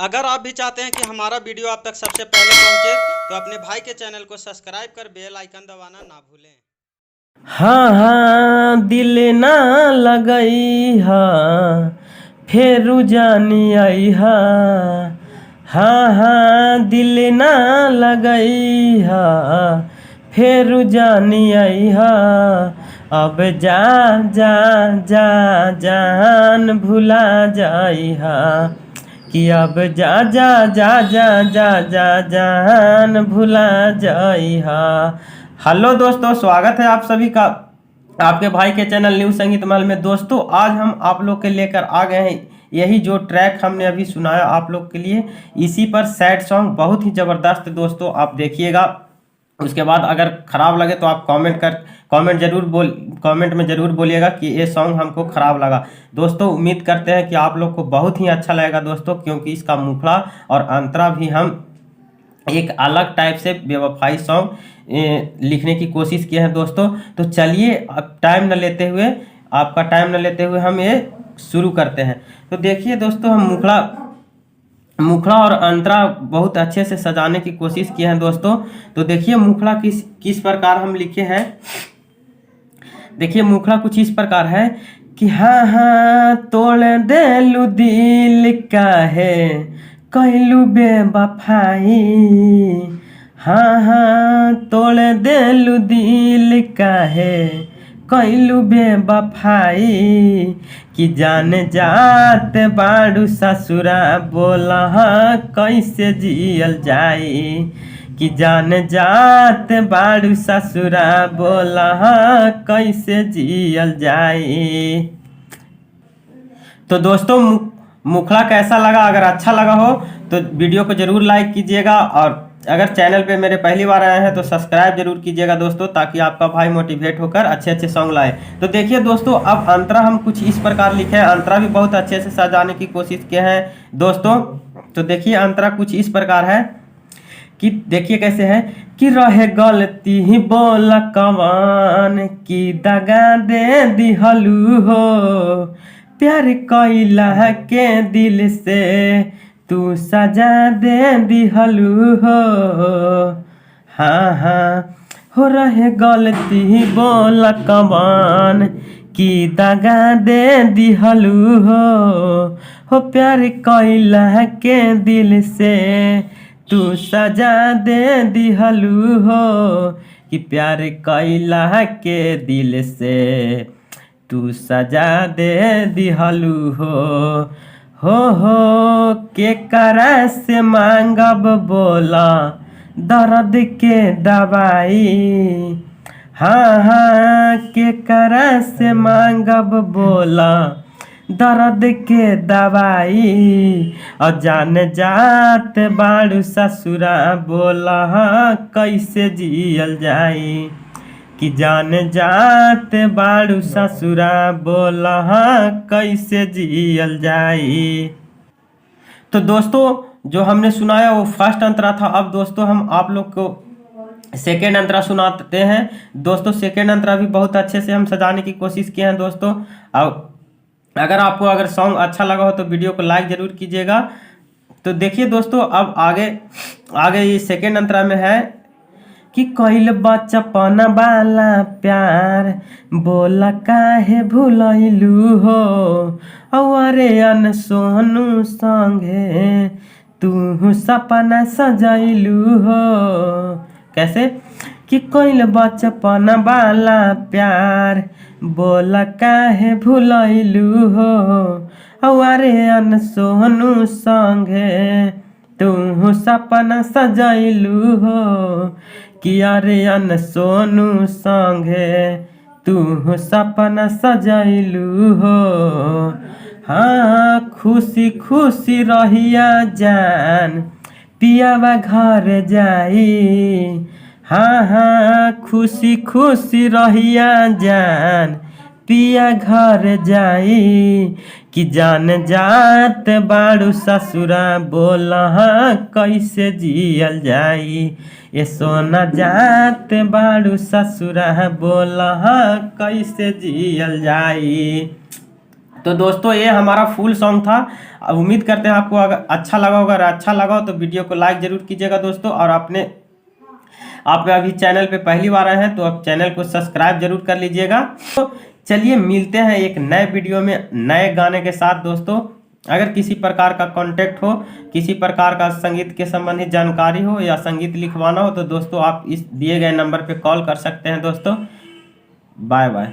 अगर आप भी चाहते हैं कि हमारा वीडियो आप तक सबसे पहले पहुंचे तो अपने भाई के चैनल को सब्सक्राइब कर बेल आइकन दबाना ना भूलें। हाँ हाँ दिल ना लगई हा फेरू जानी आई हा। हाँ हाँ दिल ना लगई हा फेरू जानी आई हा। अब जा जा जा जान भुला जाई हा कि अब जा जा जा जा जा जा जान भुला जाई हा। हेलो दोस्तों, स्वागत है आप सभी का आपके भाई के चैनल न्यू संगीत महल में। दोस्तों आज हम आप लोग के लेकर आ गए हैं यही जो ट्रैक हमने अभी सुनाया आप लोग के लिए, इसी पर सैड सॉन्ग बहुत ही ज़बरदस्त। दोस्तों आप देखिएगा, उसके बाद अगर ख़राब लगे तो आप कमेंट में ज़रूर बोलिएगा कि ये सॉन्ग हमको ख़राब लगा। दोस्तों उम्मीद करते हैं कि आप लोग को बहुत ही अच्छा लगेगा दोस्तों, क्योंकि इसका मुखड़ा और अंतरा भी हम एक अलग टाइप से बेवफाई सॉन्ग लिखने की कोशिश किए हैं दोस्तों। तो चलिए अब आपका टाइम न लेते हुए हम ये शुरू करते हैं। तो देखिए दोस्तों, हम मुखड़ा और अंतरा बहुत अच्छे से सजाने की कोशिश किए हैं दोस्तों। तो देखिए मुखड़ा किस प्रकार हम लिखे हैं। देखिए मुखड़ा कुछ इस प्रकार है कि हाँ हाँ तोड़ देलू दिल का है कहलू बेवफाई। हाँ हाँ तोड़ देलू दिल का है कहलू बेवफाई। कि जान जात बाड़ू ससुरा बोला हाँ कैसे जियल जाई। कि जान जात बाड़ू ससुरा बोला हाँ कैसे जियल जाई। तो दोस्तों मुखड़ा कैसा लगा? अगर अच्छा लगा हो तो वीडियो को जरूर लाइक कीजिएगा, और अगर चैनल पे मेरे पहली बार आए हैं तो सब्सक्राइब जरूर कीजिएगा दोस्तों, ताकि आपका भाई मोटिवेट होकर अच्छे अच्छे सॉन्ग लाए। तो देखिए दोस्तों, अब अंतरा हम कुछ इस प्रकार लिखे हैं। अंतरा भी बहुत अच्छे से सजाने की कोशिश किए हैं दोस्तों। तो देखिए अंतरा कुछ इस प्रकार है कि देखिए कैसे है कि रहे गलती ही बोल कमान की दगा दे दिहलू हो प्यार कैला के दिल से तू सजा दे दिहलू हो। हाँ हाँ हो रहे गलती ही बोल कमान की दगा दे दिहलू हो प्यार कैला के दिल से तू सजा दे दिहलू हो। कि प्यार कैला के दिल से तू सजा दे दिहलू हो के करा से मांगब बोला दर्द के दवाई। हाँ हाँ के करा से मांगब बोला दर्द के दवाई। और जान जात बाड़ू ससुरा बोला हाँ कैसे जियल जाई। कि जान जात बाड़ू ससुरा बोला हाँ कैसे जियल जाई। तो दोस्तों जो हमने सुनाया वो फर्स्ट अंतरा था। अब दोस्तों हम आप लोग को सेकेंड अंतरा सुनाते हैं दोस्तों। सेकेंड अंतरा भी बहुत अच्छे से हम सजाने की कोशिश किए हैं दोस्तों। अब अगर सॉन्ग अच्छा लगा हो तो वीडियो को लाइक जरूर कीजिएगा। तो देखिए दोस्तों, अब आगे ये सेकेंड अंतरा में है कि कइल बचपन वाला प्यार बोला काहे भूलैलू हो अरे अन सोनू संगे तू सपना सजैलू हो। कैसे कि कइल बचपन वाला प्यार बोला काहे भूलैलू हो अरे अन सोनू संगे तू सपना सजैलू हो। कि अरे अन सोनू संगे तू सपना सजैलू हो। हाँ खुशी खुशी रहिया जान पियावा घर जाई। हाँ हाँ खुशी खुशी रहिया जान पिया घर जाई। कि जान जात बाड़ू ससुरा बोला हाँ कैसे जियल जाई। ये सोना जात बाड़ू ससुरा बोला हाँ कैसे जियल जाई। तो दोस्तों ये हमारा फुल सॉन्ग था। अब उम्मीद करते हैं आपको अगर अच्छा लगा होगा, अगर अच्छा लगा हो तो वीडियो को लाइक जरूर कीजिएगा दोस्तों। और आप अभी चैनल पे पहली बार आए हैं तो आप चैनल को सब्सक्राइब जरूर कर लीजिएगा। तो चलिए मिलते हैं एक नए वीडियो में नए गाने के साथ दोस्तों। अगर किसी प्रकार का कांटेक्ट हो, किसी प्रकार का संगीत के संबंधित जानकारी हो या संगीत लिखवाना हो तो दोस्तों आप इस दिए गए नंबर पे कॉल कर सकते हैं दोस्तों। Bye bye.